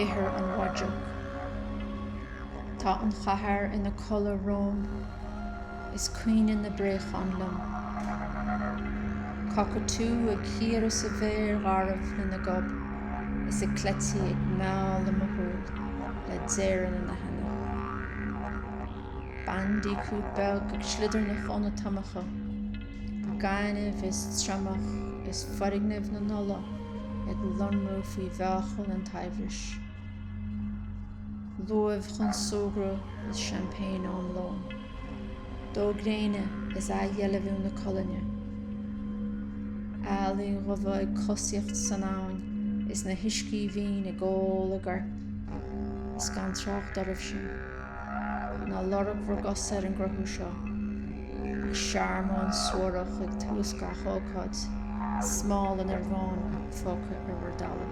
ihir an wadruk. Tá an chathair ina cola Rome, is cuioine na bréach anlam. Cockatoo ag chiar sa bhéir gharmh na gob, is a cletí ag meall am a húil, le déireann na hana. Bandí cúpbeag ag slidir na chona tamacha, Gainmh is tramach is forignemh na nolla, ag lonrú faoi bheachal an taibhris. Luamh chun sógra is champagne an lom. Dó gréine is a dhéilehú na colanne. Ealaí roimh ag cosíocht san áin, is na hiiscí bhín ag ól a garp, is gan trach dorbh sin. Na lorg rugos ar an grothú seo, ag searmán suarach ag túscach ócáid, smáil an armháin fóca ar bhar dala.